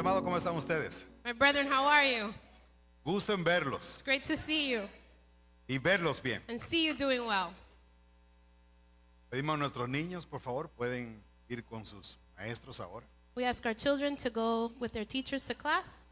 amados, ¿cómo están ustedes? My brethren, how are you? Gusto en verlos It's great to see you y verlos bien. and see you doing well. Pedimos a nuestros niños, por favor, pueden ir con sus maestros ahora. We ask our children to go with their teachers to class.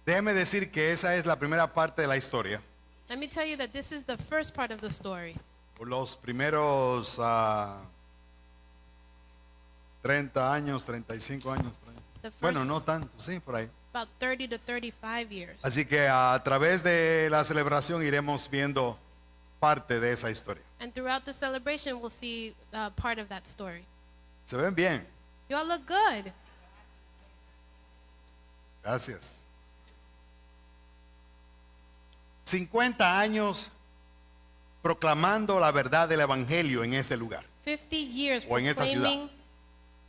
Déjeme decir que esa es la primera parte de la historia. Let me tell you that this is the first part of the story. Por los primeros 30 años, 35 años. Por ahí. The first, Bueno, no tanto, sí, por ahí. about 30 to 35 years. Así que a través de la celebración iremos viendo parte de esa historia. And throughout the celebration, we'll see part of that story. ¿Se ven bien? You all look good. Gracias. 50 años proclamando la verdad del evangelio en este lugar. 50 years O en esta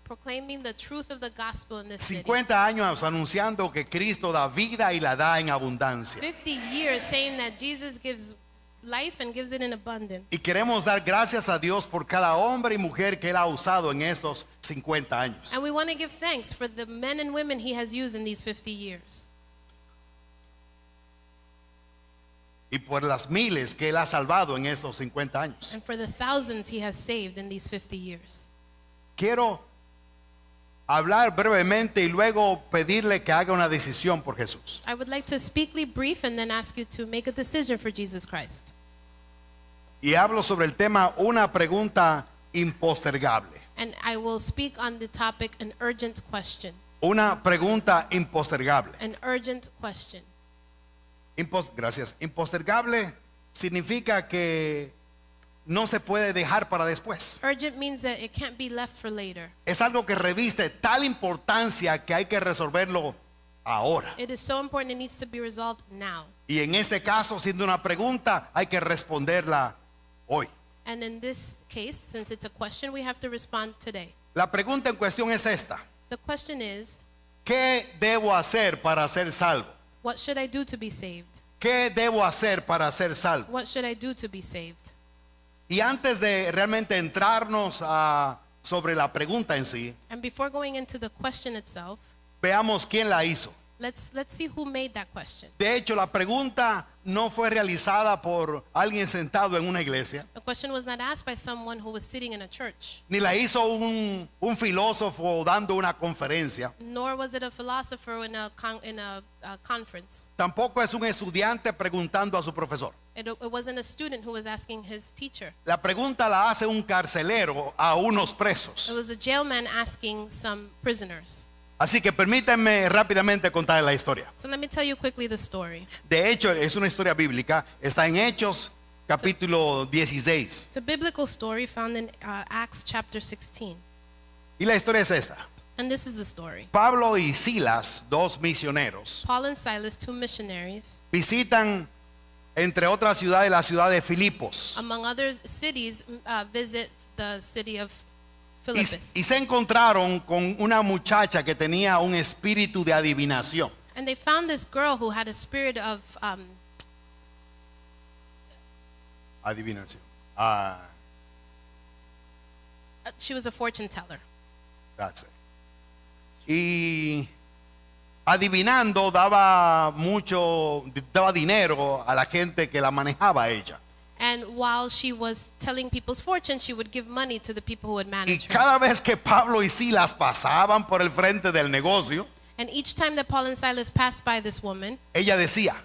proclaiming the truth of the gospel in this city. 50 años anunciando que Cristo da vida y la da en abundancia. 50 years saying that Jesus gives life and gives it in abundance. Y queremos dar gracias a Dios por cada hombre y mujer que Él ha usado en estos 50 años. And we want to give thanks for the men and women he has used in these 50 years. Y por las miles que Él ha salvado en estos 50 años. And for the thousands he has saved in these 50 years. Quiero hablar brevemente y luego pedirle que haga una decisión por Jesús. I would like to speakly brief and then ask you to make a decision for Jesus Christ. Y hablo sobre el tema una pregunta impostergable. And I will speak on the topic an urgent question. Una pregunta impostergable. An urgent question. Gracias. Impostergable significa que no se puede dejar para después. Urgent means that it can't be left for later. Es algo que reviste tal importancia que hay que resolverlo ahora. It is so important it needs to be resolved now. Y en este caso, siendo una pregunta, hay que responderla hoy. And in this case, since it's a question, we have to respond today. La pregunta en cuestión es esta: The question is, ¿qué debo hacer para ser salvo? what should I do to be saved? ¿Qué debo hacer para ser salvo? What should I do to be saved? Y antes de realmente entrarnos sobre la pregunta en sí, And before going into the question itself, veamos quién la hizo. let's see who made that question. De hecho, la pregunta no fue realizada por alguien sentado en una iglesia, The question was not asked by someone who was sitting in a church, ni la hizo un filósofo dando una conferencia. nor was it a philosopher in a conference. Tampoco es un estudiante preguntando a su profesor. It wasn't a student who was asking his teacher. La pregunta la hace un carcelero a unos presos. It was a jailman asking some prisoners. Así que permítanme rápidamente contar la historia. So let me tell you quickly the story. De hecho, es una historia bíblica. Está en Hechos, capítulo 16. It's a biblical story found in Acts chapter 16. Y la historia es esta. And this is the story. Pablo y Silas, dos misioneros, Paul and Silas, two missionaries, visitan, entre otras ciudades, la ciudad de Filipos. among other cities, visit the city of Y Philippus. se encontraron con una muchacha que tenía un espíritu de adivinación. And they found this girl who had a spirit of Adivinación. she was a fortune teller. That's it. Y adivinando daba dinero a la gente que la manejaba a ella. And while she was telling people's fortune, she would give money to the people who would Y manage her. cada vez que Pablo y Silas pasaban por el frente del negocio, And each time that Paul and Silas passed by this woman, ella decía: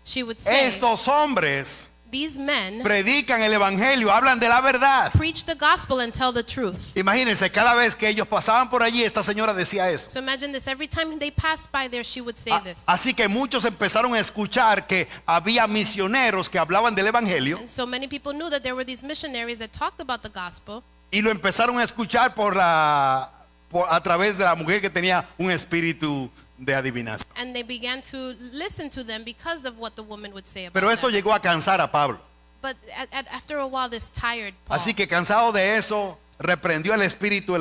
she would say, estos hombres these men predican el evangelio, hablan de la verdad. preach the gospel and tell the truth. Imagínense, cada vez que ellos pasaban por allí, esta señora decía eso. So imagine this, every time they passed by there, she would say this. Así que muchos empezaron a escuchar que había misioneros que hablaban del evangelio And so many people knew that there were these missionaries that talked about the gospel, y lo empezaron a escuchar a través de la mujer que tenía un espíritu de adivinación. and they began to listen to them because of what the woman would say about Pero esto them. llegó a cansar a Pablo. But after a while, this tired Paul. Así que cansado de eso, reprendió el espíritu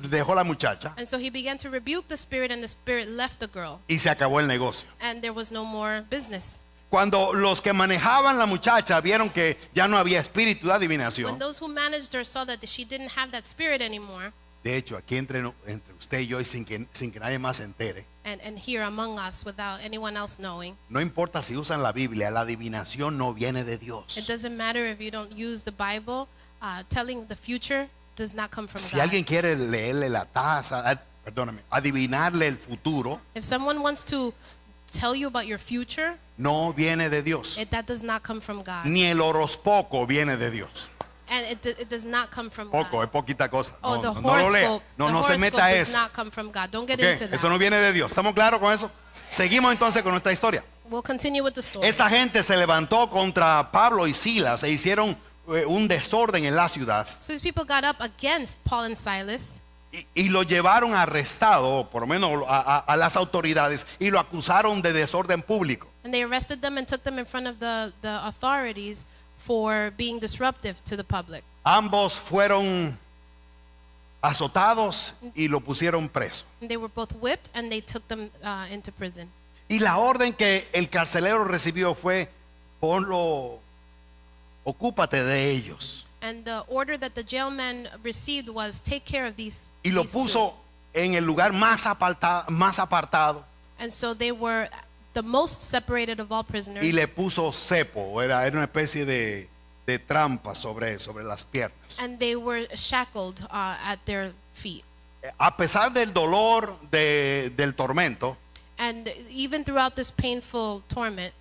dejó la muchacha And so he began to rebuke the spirit, and the spirit left the girl. y se acabó el negocio. And there was no more business. Cuando los que manejaban la muchacha vieron que ya no había espíritu de When adivinación, those who managed her saw that she didn't have that spirit anymore, de hecho aquí entre usted y yo y sin que nadie más se entere, and here among us without anyone else knowing, no importa si usan la Biblia, la adivinación no viene de Dios. it doesn't matter if you don't use the Bible, telling the future does not come from Si God. alguien quiere leerle la taza, perdóname, adivinarle el futuro, If someone wants to tell you about your future, no viene de Dios. that does not come from God. Ni el horóscopo viene de Dios. And it does not come from Poco, God. es poquita cosa. Oh, No, the no, no lo lea. horoscope, No, the no se horoscope meta a does eso. not come from God. Don't get ¿Ok? into that. Eso no viene de Dios. ¿Estamos claros con eso? Seguimos entonces con nuestra historia. We'll continue with the story. Esta gente se levantó contra Pablo y Silas e hicieron un desorden en la ciudad So these people got up against Paul and Silas, y lo llevaron arrestado, por lo menos a las autoridades, y lo acusaron de desorden público. and they arrested them and took them in front of the authorities for being disruptive to the public. Ambos fueron azotados y lo pusieron preso. And they were both whipped, and they took them into prison. Y la orden que el carcelero recibió fue: ponlo, ocúpate de ellos. And the order that the jailman received was, take care of these. Y lo these two. puso en el lugar más apartado And so they were the most separated of all prisoners. y le puso cepo, era una especie de trampa sobre las piernas. And they were shackled at their feet. A pesar del dolor del tormento, And even throughout this painful torment,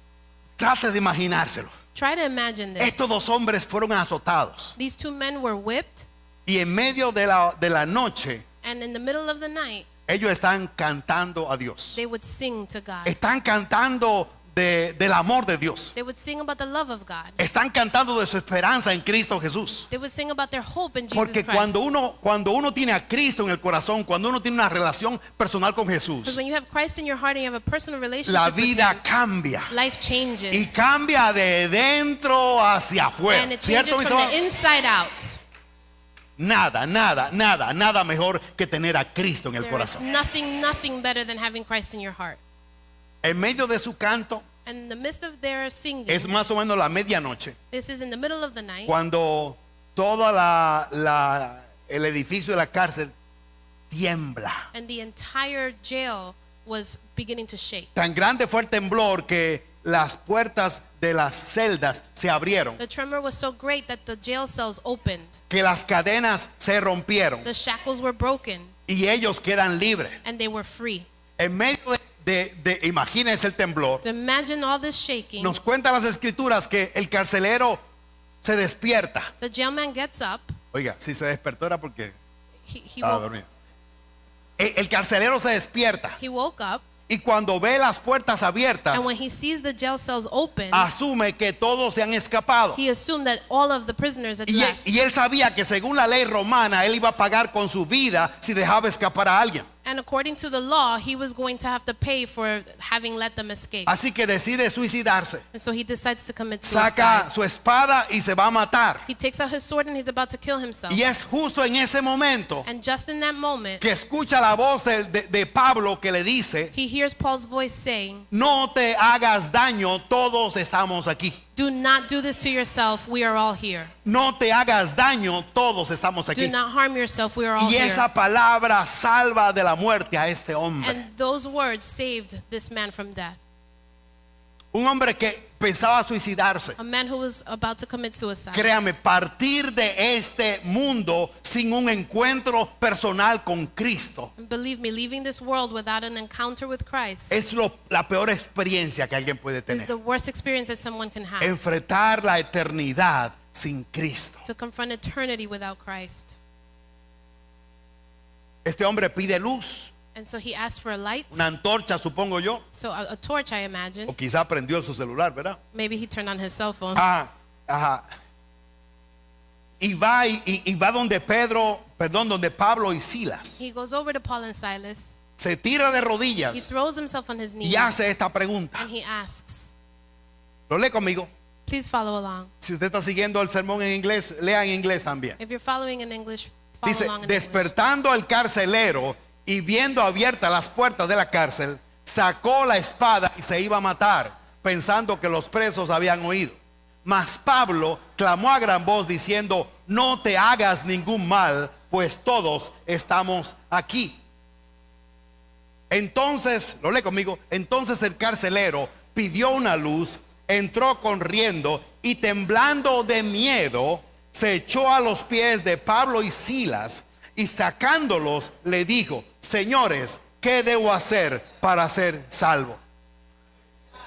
trate de imaginárselo. try to imagine this. Estos dos hombres fueron azotados These two men were whipped, y en medio de la noche and in the middle of the night, ellos están cantando a Dios. they would sing to God. Están cantando del amor de Dios. They would sing about the love of God. Están cantando de su esperanza en Cristo Jesús. They would sing about their hope in Jesus Porque Christ. cuando uno tiene a Cristo en el corazón, cuando uno tiene una relación personal con Because Jesús, when you have Christ in your heart and you have a personal relationship la with vida Him, cambia. life changes. Y cambia de dentro hacia afuera. And it ¿Cierto, changes mis from hermanos? the inside out. Nada mejor que tener a Cristo en el There is corazón. nothing better than having Christ in your heart. En medio de su canto, And in the midst of their singing, es más o menos la medianoche, this is in the middle of the night, cuando todo el edificio de la cárcel tiembla. and the entire jail was beginning to shake. Tan grande fue el temblor que las puertas de las celdas se abrieron, The tremor was so great that the jail cells opened. que las cadenas se rompieron The shackles were broken, y ellos quedan libres. and they were free. En medio imagínense el temblor. So imagine all this shaking. Nos cuentan las escrituras que el carcelero se despierta. The jailman gets up. Oiga, si se despertó era porque He estaba dormido. El carcelero se despierta woke up, y cuando ve las puertas abiertas, and when he sees the jail cells open, asume que todos se han escapado. he assumed that all of the prisoners had Y left. él sabía que según la ley romana, él iba a pagar con su vida si dejaba escapar a alguien. And according to the law, he was going to have to pay for having let them escape. Así que decide suicidarse. And so he decides to commit Saca suicide. su espada y se va a matar. He takes out his sword and he's about to kill himself. Y es justo en ese momento And just in that moment, que escucha la voz de Pablo que le dice: he hears Paul's voice saying, no te hagas daño, todos estamos aquí. "Do not do this to yourself. We are all here. No te hagas daño, todos estamos Do aquí. not harm yourself. We are all Y here." esa palabra salva de la muerte a este hombre. And those words saved this man from death. Un hombre que pensaba suicidarse. A man who was about to commit suicide. Créame, partir de este mundo sin un encuentro personal con Cristo And believe me, leaving this world without an encounter with Christ es la peor experiencia que alguien puede is tener. the worst experience that someone can have. Enfrentar la eternidad sin Cristo. To confront eternity without Christ. Este hombre pide luz, And so he asked for a light. una antorcha, supongo yo, So a torch, I imagine. o quizá prendió su celular, ¿verdad? Maybe he turned on his cell phone. Ajá. Y va donde donde Pablo y Silas. He goes over to Paul and Silas. Se tira de He rodillas throws himself on his knees. y hace esta pregunta. And he asks, Lo lee conmigo. Please follow along. Si usted está siguiendo el sermón en inglés, lea en inglés también. If you're following in English, follow Dice, along in English. despertando al carcelero y viendo abiertas las puertas de la cárcel, sacó la espada y se iba a matar, pensando que los presos habían oído. Mas Pablo clamó a gran voz diciendo, no te hagas ningún mal, pues todos estamos aquí. Entonces, lo lee conmigo, entonces el carcelero pidió una luz, entró corriendo y temblando de miedo, se echó a los pies de Pablo y Silas y sacándolos le dijo, señores, ¿qué debo hacer para ser salvo?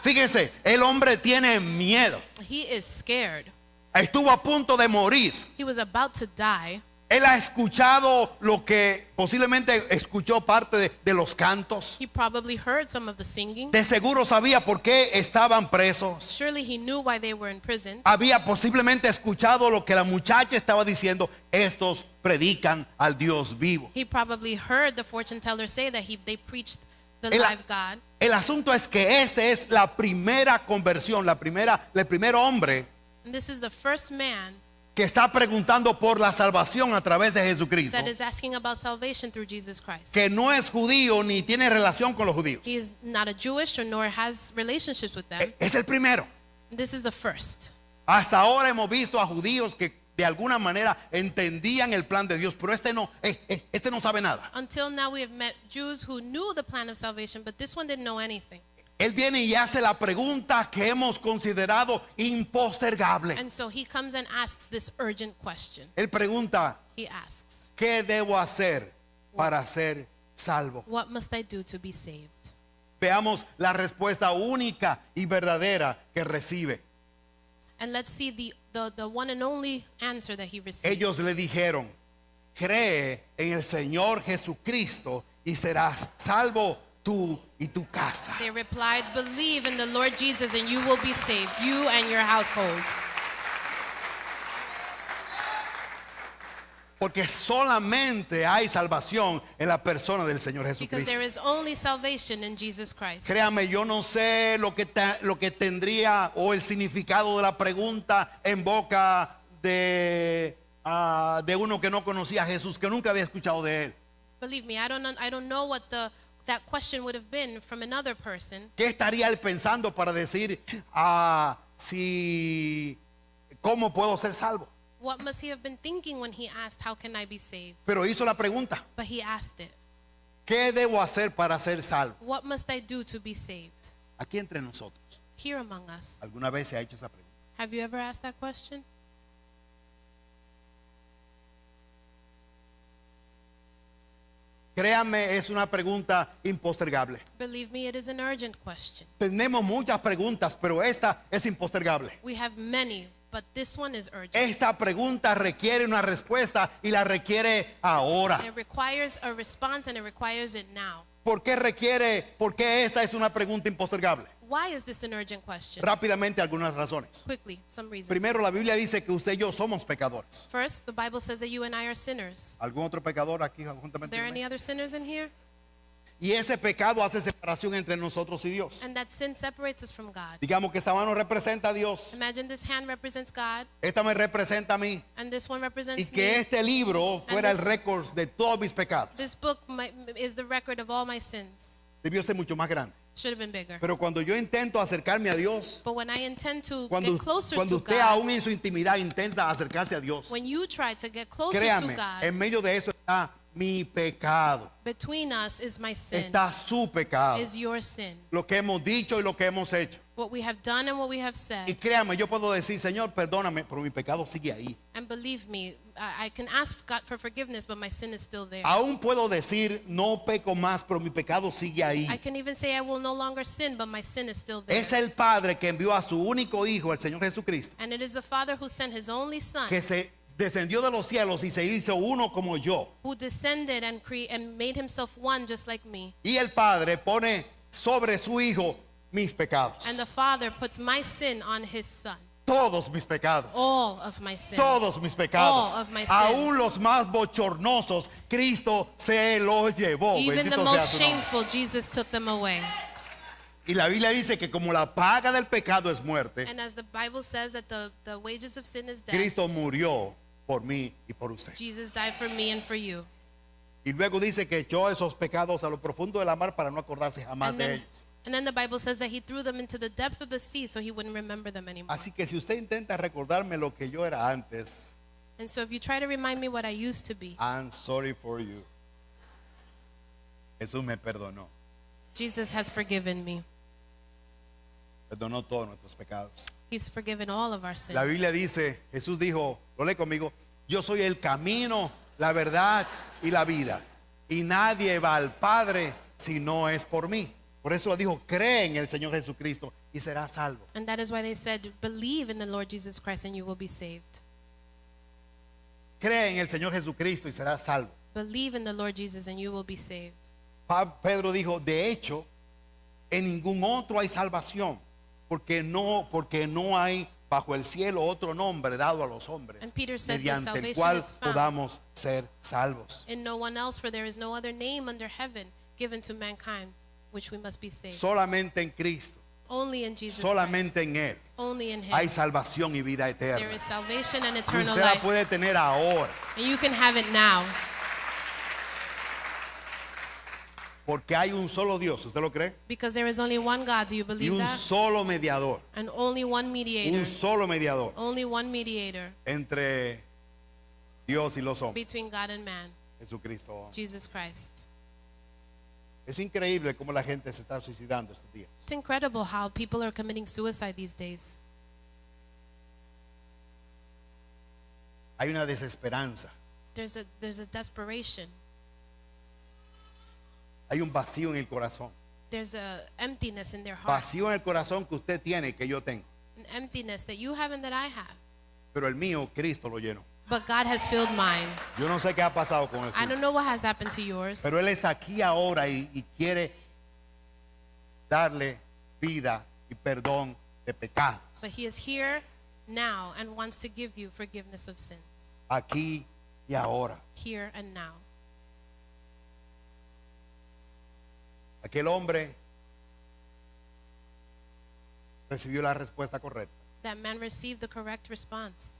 Fíjense, el hombre tiene miedo. He is scared. Estuvo a punto de morir. He was about to die. Él ha escuchado lo que posiblemente escuchó parte de los cantos. He probably heard some of the singing. De seguro sabía por qué estaban presos. Surely he knew why they were in prison. Había posiblemente escuchado lo que la muchacha estaba diciendo. Estos predican al Dios vivo. He probably heard the fortune teller say that they preached the El, live God. el asunto es que este es la primera conversión, el primer hombre And this is the first man que está preguntando por la salvación a través de Jesucristo, that is asking about salvation through Jesus Christ. que no es judío ni tiene relación con los judíos. He is not a Jewish or nor has relationships with them. Es el primero. This is the first. Hasta ahora hemos visto a judíos que de alguna manera entendían el plan de Dios, pero este no sabe nada. Until now we have met Jews who knew the plan of salvation, but this one didn't know anything. Él viene y hace la pregunta que hemos considerado impostergable. And so he comes and asks this urgent question. Él pregunta, He asks, ¿qué debo hacer para ser salvo? what must I do to be saved? Veamos la respuesta única y verdadera que recibe. And let's see the one and only answer that he receives. Ellos le dijeron, cree en el Señor Jesucristo y serás salvo tú y tu casa. They replied, believe in the Lord Jesus and you will be saved, you and your household. Porque solamente hay salvación en la persona del Señor Because Jesucristo. there is only salvation in Jesus Christ. Créame, yo no sé lo que tendría o el significado de la pregunta en boca de uno que no conocía a Jesús, que nunca había escuchado de él. Believe me, I don't know what that question would have been from another person. ¿Qué estaría él pensando para decir cómo puedo ser salvo? What must he have been thinking when he asked, how can I be saved? Pero hizo la pregunta, But he asked it, ¿qué debo hacer para ser salvo? what must I do to be saved? Aquí entre nosotros, Here among us. ¿alguna vez se ha hecho esa pregunta? Have you ever asked that question? Créame, es una pregunta impostergable. Believe me, it is an urgent question. Tenemos muchas preguntas, pero esta es impostergable. We have many, but this one is urgent. Esta pregunta requiere una respuesta y la requiere ahora. It requires a response and it requires it now. ¿Por qué esta es una pregunta impostergable? Why is this an urgent question? Rápidamente algunas razones. Quickly, some reasons. Primero, la Biblia dice que usted y yo somos pecadores. First, the Bible says that you and I are sinners. ¿Algún otro pecador aquí Are juntamente there conmigo? any other sinners in here? Y ese pecado hace separación entre nosotros y Dios. And that sin separates us from God. Digamos que esta mano representa a Dios, Imagine this hand represents God esta me representa a mí, and this one y represents que me. este libro fuera el this- récord de todos mis pecados. This book is the record of all my sins. Debió ser mucho más grande. Should have been bigger. Pero cuando yo intento acercarme a Dios, But when I intend to cuando get closer to usted God, aún en su intimidad intenta acercarse a Dios, when you try to get closer créame, to God, en medio de eso está mi pecado, between us is my sin, está su pecado, is your sin. lo que hemos dicho y lo que hemos hecho. What we have done and what we have Y said. créame, yo puedo decir, Señor, perdóname, pero mi pecado sigue ahí. And believe me, I can ask God for forgiveness, but my sin is still there. Aún puedo decir, no peco más, pero mi pecado sigue ahí. I can even say I will no longer sin, but my sin is still there. Es el Padre que envió a su único Hijo, el Señor Jesucristo, And it is the Father who sent his only Son, que se descendió de los cielos y se hizo uno como yo. who descended and made himself one just like me. Y el Padre pone sobre su Hijo mis pecados. And the Father puts my sin on his Son. Todos mis pecados. All of my sins. Todos mis pecados. All of my Aún sins. los más bochornosos, Cristo se los llevó. Even the Bendito sea most su nombre. shameful, Jesus took them away. Y la Biblia dice que como la paga del pecado es muerte, And as the Bible says that the wages of sin is death, Cristo murió por mí y por usted. Jesus died for me and for you. Y luego dice que echó esos pecados a lo profundo de la mar para no acordarse jamás And de then, ellos. and then the Bible says that he threw them into the depths of the sea so he wouldn't remember them anymore. Así que si usted intenta recordarme lo que yo era antes, And so if you try to remind me what I used to be, I'm sorry for you. Jesús me perdonó. Jesus has forgiven me. Perdonó todos nuestros pecados. He's forgiven all of our sins. La Biblia dice, Jesús dijo, lo lee conmigo, yo soy el camino, la verdad y la vida. Y nadie va al Padre si no es por mí. Por eso dijo, cree en el Señor Jesucristo y serás salvo. And that is why they said, believe in the Lord Jesus Christ and you will be saved. Cree en el Señor Jesucristo y serás salvo. Believe in the Lord Jesus and you will be saved. Pedro dijo, de hecho, en ningún otro hay salvación, porque no hay bajo el cielo otro nombre dado a los hombres, And Peter said the mediante el salvation cual is found podamos ser salvos. in no one else, for there is no other name under heaven given to mankind which we must be saved. Solamente en Cristo, Only in Jesus solamente Christ. en Él Only in hay him. salvación y vida There eterna. is salvation and Y eternal usted la life. puede tener ahora, And you can have it now. porque hay un solo Dios, ¿usted lo cree? Because there is only one God. Do you Y believe un that? solo mediador, And only one mediator. un solo mediador Only one mediator entre Dios y los hombres, between God and man. Jesucristo. Jesus Christ. Es increíble cómo la gente se está suicidando estos días. It's incredible how people are committing suicide these days. Hay una desesperanza, There's a desperation. hay un vacío en el corazón. There's a emptiness in their heart. Vacío en el corazón que usted tiene y que yo tengo. An emptiness that you have and that I have. Pero el mío, Cristo lo llenó. But God has filled mine. Yo no sé qué ha pasado con I eso. don't know what has happened to yours. Pero Él está aquí ahora y quiere darle vida y perdón de pecados. But he is here now and wants to give you forgiveness of sins. Aquí y ahora. Here and now. Aquel hombre recibió la respuesta correcta. That man received the correct response.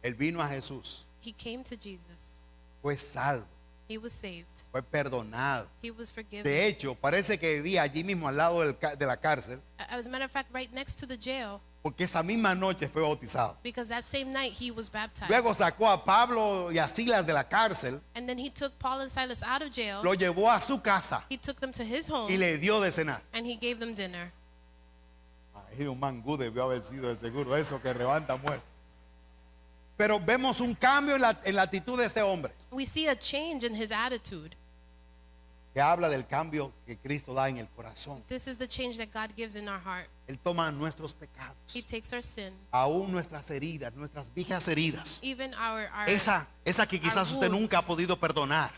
Él vino a Jesús, He came to Jesus. fue salvo, He was saved. fue perdonado. He was forgiven. De hecho, parece que vivía allí mismo al lado de la cárcel, As a matter of fact, right next to the jail, porque esa misma noche fue bautizado. because that same night he was baptized. Luego sacó a Pablo y a Silas de la cárcel, And then he took Paul and Silas out of jail. lo llevó a su casa He took them to his home y le dio de cenar. and he gave them dinner. Ay, un mangú debió haber sido de seguro eso que levanta muertos. Pero vemos un cambio en la actitud de este hombre, We see a change in his attitude. que habla del cambio que Cristo da en el corazón. This is the change that God gives in our heart. Él toma nuestros pecados, He takes our sin, aún nuestras heridas, nuestras viejas heridas, even our esa que quizás usted nunca ha podido perdonar.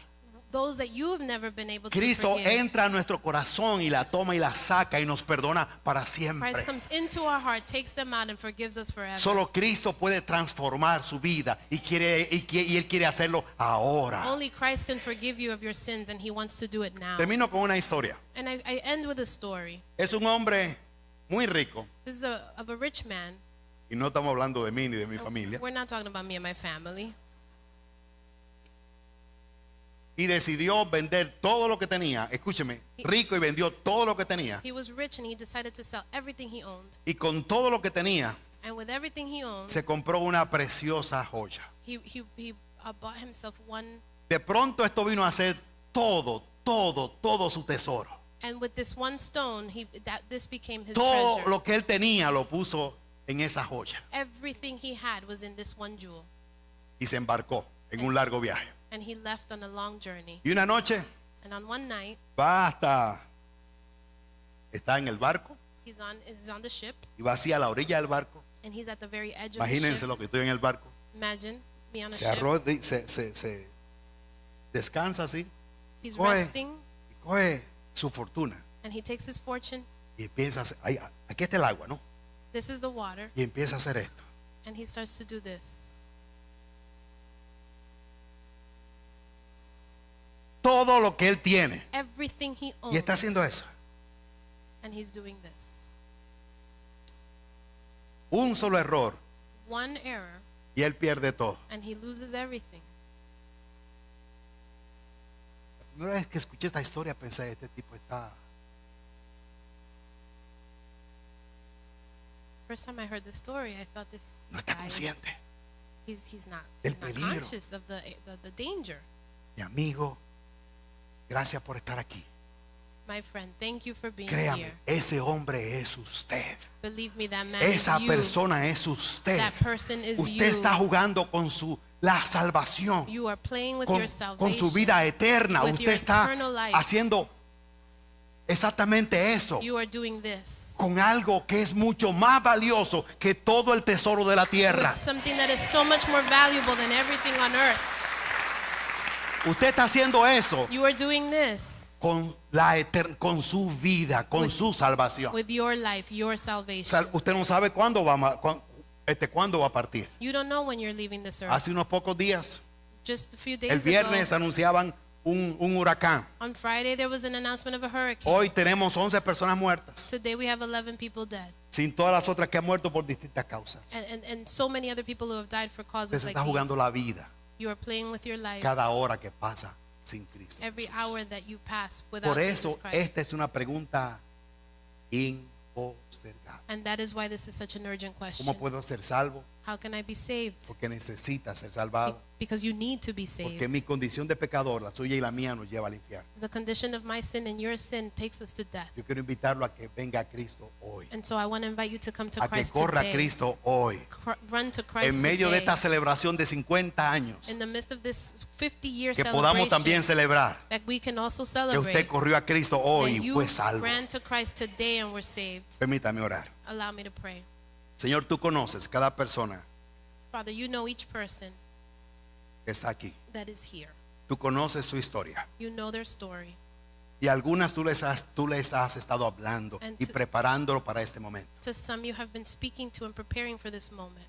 those that you have never been able to Cristo forgive. entra a nuestro corazón y la toma y la saca y nos perdona para siempre. Christ comes into our heart, takes them out, and forgives us forever. Solo Cristo puede transformar su vida y Él quiere hacerlo ahora. Only Christ can forgive you of your sins, and He wants to do it now. Termino con una historia. And I end with a story. Es un hombre muy rico, This is of a rich man. y no estamos hablando de mí ni de mi familia, We're not talking about me and my family. y decidió vender todo lo que tenía. Escúcheme, rico, y vendió todo lo que tenía, He was rich, and he decided to sell everything he owned. y con todo lo que tenía And with everything he owned, se compró una preciosa joya. he bought himself one. De pronto esto vino a ser todo su tesoro. And with this one stone, this became his Todo treasure. lo que él tenía lo puso en esa joya Everything he had was in this one jewel. y se embarcó en un largo viaje. And he left on a long journey. Y una noche And on one night, está en el barco he's on the ship, y va hacia la orilla del barco. and he's at the very edge of the Imagínense ship. lo que estoy en el barco. Imagine me on a Se ship. arroja, se descansa así, He's coge, resting, y coge su fortuna and he takes his fortune. y empieza a hacer, aquí está el agua, ¿no? This is the water, Y empieza a hacer esto. and he starts to do this. Todo lo que él tiene, Everything he owns. y está haciendo eso. And he's doing this. Un solo error One error, y él pierde todo. and he loses everything. La primera vez que escuché esta historia pensé, este tipo está... First time I heard the story, I thought this No está guy is, consciente. he's not, Del he's not peligro. conscious of the danger. Mi amigo, gracias por estar aquí. My friend, thank you for being Créame, here. ese hombre es usted. Believe me, that man Esa is you. persona es usted. That person is Usted you. está jugando con la salvación, You are playing with con, your con salvation. su vida eterna. With Usted your está eternal life. haciendo exactamente eso, You are doing this. con algo que es mucho más valioso que todo el tesoro de la tierra. With something that is so much more valuable than everything on earth. Usted está haciendo eso You are doing this con con su vida, con su salvación. with your life, your salvation. Usted no sabe cuándo cuándo va a partir. You don't know when you're leaving this earth. Hace unos pocos días, Just a few days el viernes ago, anunciaban un huracán. on Friday, there was an announcement of a hurricane. Hoy tenemos 11 personas muertas, Today we have 11 people dead. sin todas las otras que han muerto por distintas causas. And so many other people who have died for Usted causes se like está jugando these. la vida You are playing with your life cada hora que pasa sin Cristo every Jesús. hour that you pass without Por eso Jesus Christ. esta es una pregunta impostergable. And that is why this is such an urgent question. ¿Cómo puedo ser salvo? How can I be saved? Porque necesita ser salvado. Because you need to be Porque saved. mi condición de pecador, la suya y la mía, nos lleva al infierno. The condition of my sin and your sin takes us to death. Yo quiero invitarlo a que venga a Cristo hoy, And so I want to invite you to come to a que Christ corra a today. Cristo hoy. Run to Christ En medio de today. esta celebración de 50 años, In the midst of this 50-year que podamos también celebration, celebrar that we can also que celebrate usted corrió a Cristo hoy that y you fue salvo. ran to Christ today and were saved. Permítame orar. Allow me to pray. Señor, tú conoces cada persona Father, you know each person que está aquí. that is here. Tú conoces su historia. You know their story. Y algunas tú les has estado hablando And y to- preparándolo para este momento. To some you have been speaking to and preparing for this moment.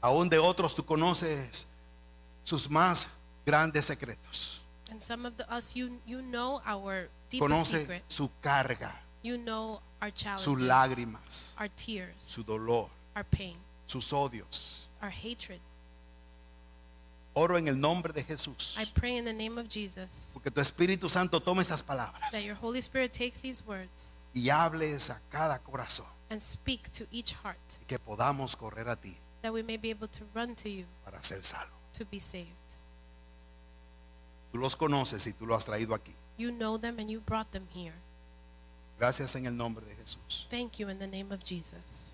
Aún de otros tú conoces sus más grandes secretos. And some of us, you know our deepest Conoce secret. su carga, You know our challenges, sus lágrimas, our tears, su dolor, our pain, sus odios. our hatred. Oro en el nombre de Jesús, I pray in the name of Jesus porque tu Espíritu Santo tome estas palabras that your Holy Spirit takes these words y hables a cada corazón, and speak to each heart, y que podamos correr a ti that we may be able to run to you para ser salvos. to be saved. Tú los conoces y tú lo has traído aquí. You know them and you brought them here. Gracias en el nombre de Jesús. Thank you in the name of Jesus.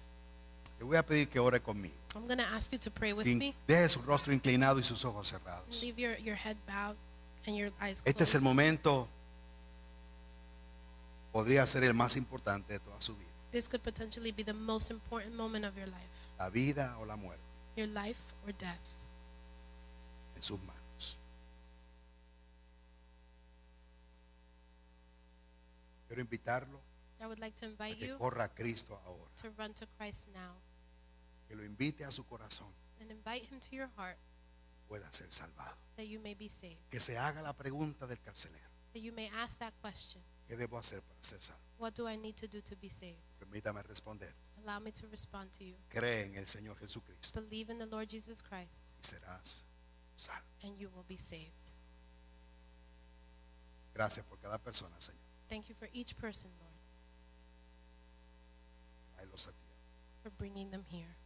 Te voy a pedir que ore conmigo. I'm going to ask you to pray with me. Deje su rostro inclinado y sus ojos cerrados. Leave your head bowed and your eyes Este es el closed. momento, podría ser el más importante de toda su vida. This could potentially be the most important moment of your life. La vida o la muerte Your life or death. en sus manos. Quiero invitarlo I would like to a invite que you corra a Cristo ahora. to run to Christ now Que lo invite a su corazón. and invite him to your heart Pueda ser salvado. that you may be saved. Que se haga la pregunta del carcelero. That you may ask that question. ¿Qué debo hacer para ser salvo? What do I need to do to be saved? Permítame responder. Allow me to respond to you. Cree en el Señor Jesucristo Believe in the Lord Jesus Christ y serás salvo. and you will be saved. Gracias por cada persona, Señor. Thank you for each person, Lord, Tráelos a ti. for bringing them here.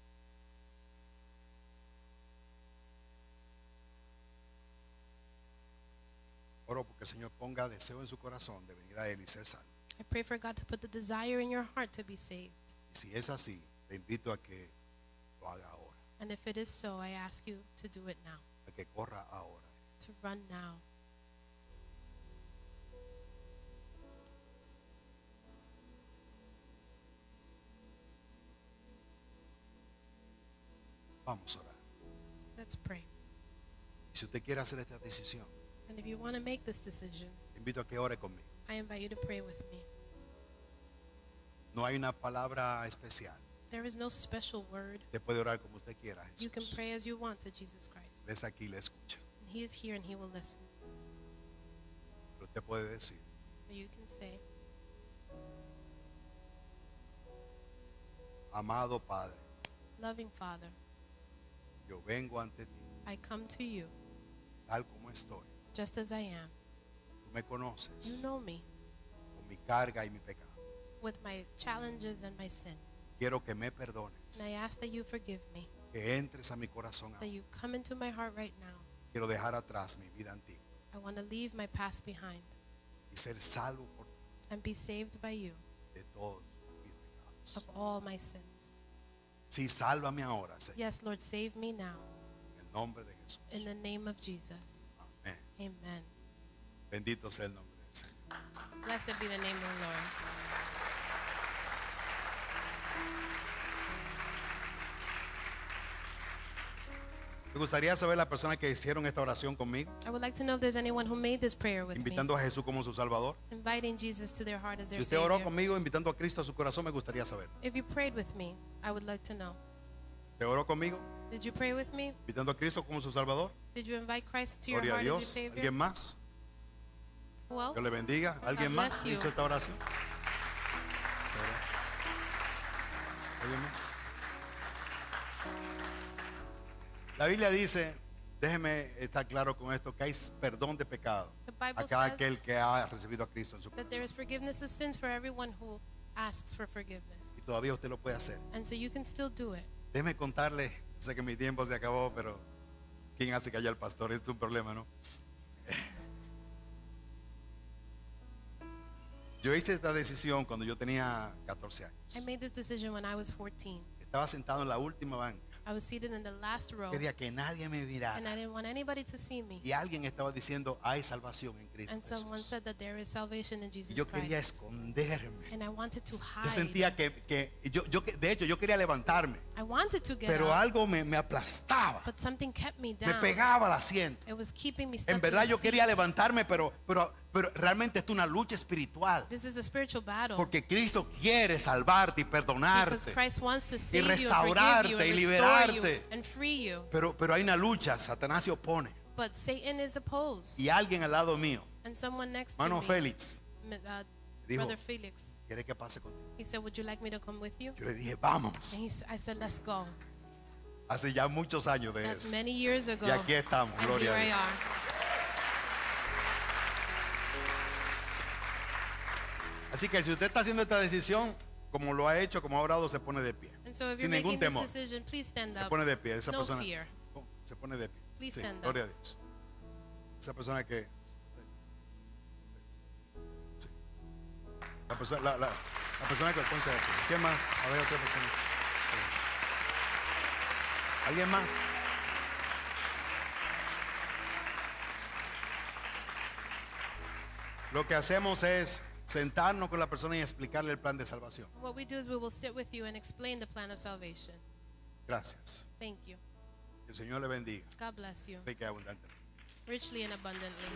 Oro porque el Señor ponga deseo en su corazón de venir a Él y ser salvo. I pray for God to put the desire in your heart to be saved. Y si es así, te invito a que lo haga ahora, And if it is so, I ask you to do it now, a que corra ahora. to run now. Vamos a orar. Let's pray. Y si usted quiere hacer esta decisión, And if you want to make this decision, te invito a que ore conmigo. I invite you to pray with me. No hay una palabra especial. There is no special word. Usted puede orar como usted quiera, You can Jesús. pray as you want to Jesus Christ. Desde aquí le escucha. And he is here and he will listen. Pero usted puede decir, Or you can say, Amado Padre, Loving Father, yo vengo ante ti, I come to you tal como estoy. just as I am. Tú me You conoces know me con mi carga y mi pecado. with my challenges and my sin. Quiero que me perdones, And I ask that you forgive me, que entres a mi corazón that ahora. you come into my heart right now. Quiero dejar atrás mi vida antigua I want to leave my past behind y ser salvo por and be saved by you de todos mis pecados. of all my sins. Sí, sálvame ahora, Señor, Yes, Lord, save me now en el nombre de Jesús. in the name of Jesus. Amén. Amen. Bendito sea el nombre del Señor. Blessed be the name of the Lord. Me gustaría saber la persona que hicieron esta oración conmigo, I would like to know if there's anyone who made this prayer with me, invitando a Jesús como su Salvador. inviting Jesus to their heart as Si their usted oró Savior. conmigo, invitando a Cristo a su corazón, me gustaría saber. If you prayed with me, I would like to know. ¿Te oró conmigo, Did you pray with me? invitando a Cristo como su Salvador? Did you invite Christ to your Gloria a heart as your Dios. Savior? ¿Alguien más? Who else? Dios le bendiga. ¿Alguien God más bless ha you. dicho esta oración? ¿Alguien más? La Biblia dice, déjeme estar claro con esto, que hay perdón de pecado The Bible a cada aquel says que ha recibido a Cristo en su that there corazón. is forgiveness of sins for everyone who asks for forgiveness. Y todavía usted lo puede hacer. And so you can still do it. Déjeme contarle, sé que mi tiempo se acabó, pero ¿quién hace callar al pastor? Esto es un problema, ¿no? Yo hice esta decisión cuando yo tenía 14 años. I made this decision when I was 14. Estaba sentado en la última banca. I was seated in the last row, Quería que nadie me and mirara. I didn't want anybody to see me. Y alguien estaba diciendo, hay salvación en Cristo And someone Jesús. said that there is salvation in Y Jesus yo quería Christ. esconderme. And I wanted to Yo hide. sentía que de hecho, yo quería levantarme, I wanted to get pero up, algo me aplastaba, but something kept me me down. pegaba al asiento. It was keeping me stuck En to verdad the yo quería seat. levantarme, pero realmente esto es una lucha espiritual. This is a spiritual battle. Porque Cristo quiere salvarte y Because perdonarte. Christ wants to save you and forgive you restaurarte y and restore you liberarte. and free you. Pero hay una lucha, Satanás se opone. But Satan is opposed. Y alguien al lado mío, And someone next to hermano me, Félix, dijo, Brother Felix, ¿quiere que pase contigo? he said, would you like me to come with you? Yo le dije, vamos. And I said, let's go. Hace ya muchos años de That's eso. many years ago. Y aquí estamos, And gloria a here I Dios. are. Así que si usted está haciendo esta decisión, como lo ha hecho, como ha orado, se pone de pie. And so if Sin you're ningún making this temor. decision, please stand Se up. pone de pie. Esa No persona fear. se pone de pie. Please Sí, stand up. gloria a Dios. Esa persona que sí. La persona que ponse de pie. ¿Quién más? A ver, otra persona. Sí. ¿Alguien más? Lo que hacemos es sentarnos con la persona y explicarle el plan de salvación. What we do is we will sit with you and explain the plan of salvation. Gracias. Thank you. Que el Señor le bendiga. God bless you Rica y abundante. richly and abundantly.